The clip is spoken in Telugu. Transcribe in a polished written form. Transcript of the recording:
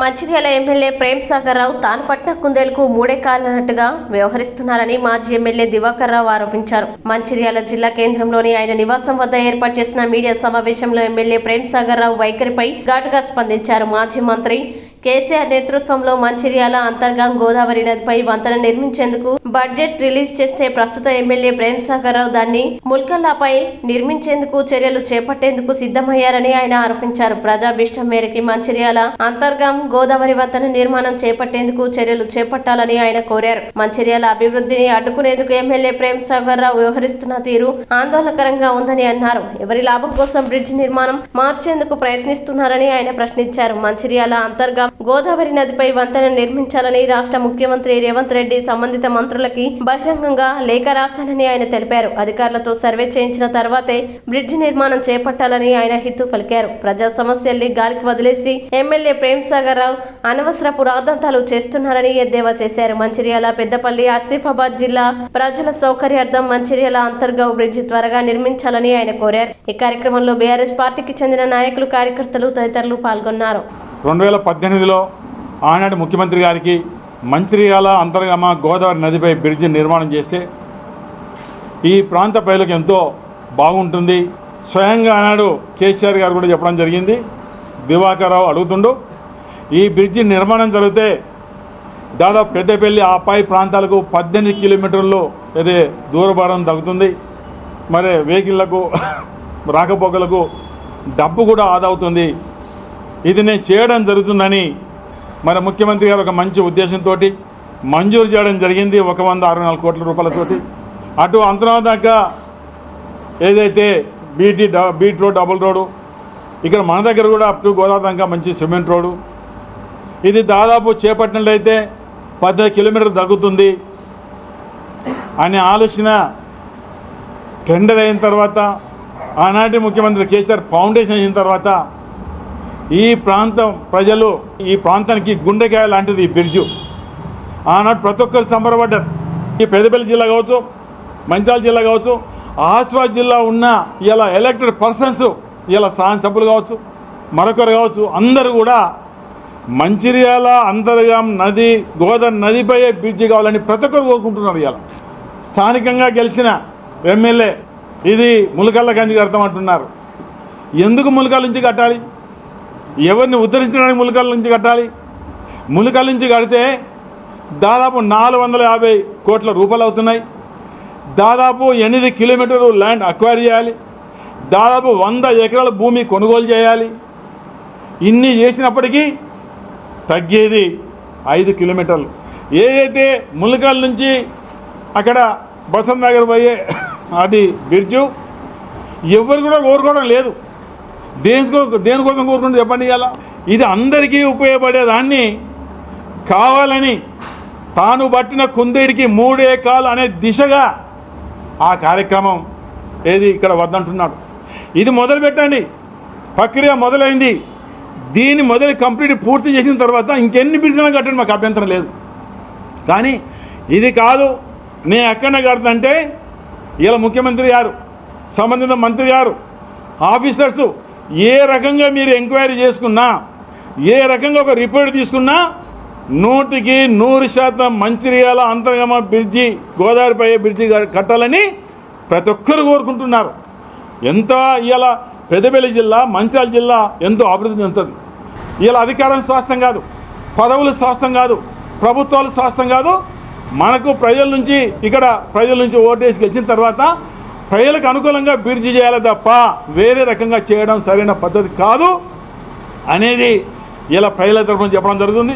మంచిర్యాల ఎమ్మెల్యే ప్రేమ్ సాగర్ రావు తాను పట్టిన కుందేలకు మూడే కాలన్నట్టుగా వ్యవహరిస్తున్నారని మాజీ ఎమ్మెల్యే దివాకర్ రావు ఆరోపించారు. మంచిర్యాల జిల్లా కేంద్రంలోని ఆయన నివాసం వద్ద ఏర్పాటు చేసిన మీడియా సమావేశంలో ఎమ్మెల్యే ప్రేమ్ సాగర్ రావు వైఖరిపై ఘాటుగా స్పందించారు. మాజీ మంత్రి కేసీఆర్ నేతృత్వంలో మంచిర్యాల అంతర్గాం గోదావరి నదిపై వంతెన నిర్మించేందుకు బడ్జెట్ రిలీజ్ చేస్తే ప్రస్తుత ఎమ్మెల్యే ప్రేమ్ సాగర్ రావు దాన్ని ముల్కల్లాపై నిర్మించేందుకు చర్యలు చేపట్టేందుకు సిద్ధమయ్యారని ఆయన ఆరోపించారు. ప్రజాభిష్టం మేరకు మంచిర్యాల అంతర్గాం గోదావరి వంతెన నిర్మాణం చేపట్టేందుకు చర్యలు చేపట్టాలని ఆయన కోరారు. మంచిర్యాల అభివృద్ధిని అడ్డుకునేందుకు ఎమ్మెల్యే ప్రేమ్ సాగర్ రావు వ్యవహరిస్తున్న తీరు ఆందోళనకరంగా ఉందని అన్నారు. ఎవరి లాభం కోసం బ్రిడ్జి నిర్మాణం మార్చేందుకు ప్రయత్నిస్తున్నారని ఆయన ప్రశ్నించారు. మంచిర్యాల అంతర్గాం గోదావరి నదిపై వంతెన నిర్మించాలని రాష్ట్ర ముఖ్యమంత్రి రేవంత్ రెడ్డి సంబంధిత మంత్రులకి బహిరంగంగా లేఖ రాశానని ఆయన తెలిపారు. అధికారులతో సర్వే చేయించిన తర్వాతే బ్రిడ్జి నిర్మాణం చేపట్టాలని ఆయన హితవు పలికారు. ప్రజా సమస్యల్ని గాలికి వదిలేసి ఎమ్మెల్యే ప్రేమ్ సాగర్ రావు అనవసరపు రాద్ధాంతాలు చేస్తున్నారని ఎద్దేవా చేశారు. మంచిర్యాల, పెద్దపల్లి, ఆసిఫాబాద్ జిల్లా ప్రజల సౌకర్యార్థం మంచిర్యాల అంతర్గాం బ్రిడ్జి త్వరగా నిర్మించాలని ఆయన కోరారు. ఈ కార్యక్రమంలో బీఆర్ఎస్ పార్టీకి చెందిన నాయకులు, కార్యకర్తలు తదితరులు పాల్గొన్నారు. 2018లో ఆనాడు ముఖ్యమంత్రి గారికి మంచిర్యాల అంతర్గామ గోదావరి నదిపై బ్రిడ్జి నిర్మాణం చేస్తే ఈ ప్రాంత ప్రజలకు ఎంతో బాగుంటుంది. స్వయంగా ఆనాడు కేసీఆర్ గారు కూడా చెప్పడం జరిగింది. దివాకర్ రావు అడుగుతుండు, ఈ బ్రిడ్జి నిర్మాణం జరిగితే దాదాపు పెద్దపల్లి ఆ పై ప్రాంతాలకు 18 కిలోమీటర్లు అదే దూరభారం తగ్గుతుంది. మరి వెహికళ్లకు రాకపోకలకు డబ్బు కూడా ఆదా అవుతుంది. ఇది నేను చేయడం జరుగుతుందని మరి ముఖ్యమంత్రి గారు ఒక మంచి ఉద్దేశంతో మంజూరు చేయడం జరిగింది 164 కోట్ల రూపాయలతోటి. అటు అంతర్గాం దాకా ఏదైతే బీట్ రోడ్, డబుల్ రోడ్డు, ఇక్కడ మన దగ్గర కూడా అప్ టు గోదావరి దాకా మంచి సిమెంట్ రోడ్డు, ఇది దాదాపు చేపట్టినట్లయితే 18 కిలోమీటర్లు తగ్గుతుంది అనే ఆలోచన టెండర్ అయిన తర్వాత ఆనాటి ముఖ్యమంత్రి కేసీఆర్ ఫౌండేషన్ అయిన తర్వాత ఈ ప్రాంతం ప్రజలు, ఈ ప్రాంతానికి గుండెకాయ లాంటిది ఈ బ్రిడ్జు. ఆనాడు ప్రతి ఒక్కరు సంబరపడ్డారు. ఈ పెద్దపల్లి జిల్లా కావచ్చు, మంచిర్యాల జిల్లా కావచ్చు, ఆసిఫాబాద్ జిల్లా ఉన్న ఇలా ఎలక్టెడ్ పర్సన్స్, ఇలా శాసనసభ్యులు కావచ్చు, మరొకరు కావచ్చు, అందరూ కూడా మంచిర్యాల అంతర్గాం నది గోదావరి నదిపై బ్రిడ్జి కావాలని ప్రతి ఒక్కరు కోరుకుంటున్నారు. ఇలా స్థానికంగా గెలిచిన ఎమ్మెల్యే ఇది ములకల్ల గంజి కడతామంటున్నారు. ఎందుకు ములకల నుంచి కట్టాలి? ఎవరిని ఉద్ధరించడానికి ములకల నుంచి కట్టాలి? ములకల నుంచి కడితే దాదాపు 450 కోట్ల రూపాయలు అవుతున్నాయి. దాదాపు 8 కిలోమీటర్లు ల్యాండ్ అక్వైర్ చేయాలి. దాదాపు 100 ఎకరాల భూమి కొనుగోలు చేయాలి. ఇన్ని చేసినప్పటికీ తగ్గేది 5 కిలోమీటర్లు. ఏదైతే ములకల నుంచి అక్కడ బసంత్ నగర్ పోయే అది బ్రిడ్జు ఎవరు కూడా కోరుకోవడం లేదు. దేనికోసం కోరుకుంటే చెప్పండి. ఇలా ఇది అందరికీ ఉపయోగపడేదాన్ని కావాలని తాను పట్టిన కుందేడికి 3 కాలు అనే దిశగా ఆ కార్యక్రమం ఏది ఇక్కడ వద్దంటున్నాడు. ఇది మొదలు పెట్టండి, ప్రక్రియ మొదలైంది. దీన్ని కంప్లీట్ పూర్తి చేసిన తర్వాత ఇంకెన్ని బ్రిడ్జ్లను కట్టండి, మాకు అభ్యంతరం లేదు. కానీ ఇది కాదు, నేను ఎక్కడ కడతంటే ఇలా ముఖ్యమంత్రి గారు, సంబంధిత మంత్రి గారు, ఆఫీసర్సు ఏ రకంగా మీరు ఎంక్వైరీ చేసుకున్నా, ఏ రకంగా ఒక రిపోర్ట్ తీసుకున్నా 100కి 100% మంచిర్యాల అంతర్గామ బ్రిడ్జి, గోదావరిపై బ్రిడ్జి కట్టాలని ప్రతి ఒక్కరు కోరుకుంటున్నారు. ఎంత ఇలా పెద్దపల్లి జిల్లా, మంచిర్యాల జిల్లా ఎంతో అభివృద్ధి చెందుతుంది. ఇలా అధికారం శాస్త్రం కాదు, పదవులు శాస్త్రం కాదు, ప్రభుత్వాలు శాస్త్రం కాదు. మనకు ప్రజల నుంచి ఓటేసి గెలిచిన తర్వాత ప్రజలకు అనుకూలంగా బ్రిడ్జి చేయాలి తప్ప వేరే రకంగా చేయడం సరైన పద్ధతి కాదు అనేది ఇలా ప్రజల తరఫున చెప్పడం జరుగుతుంది.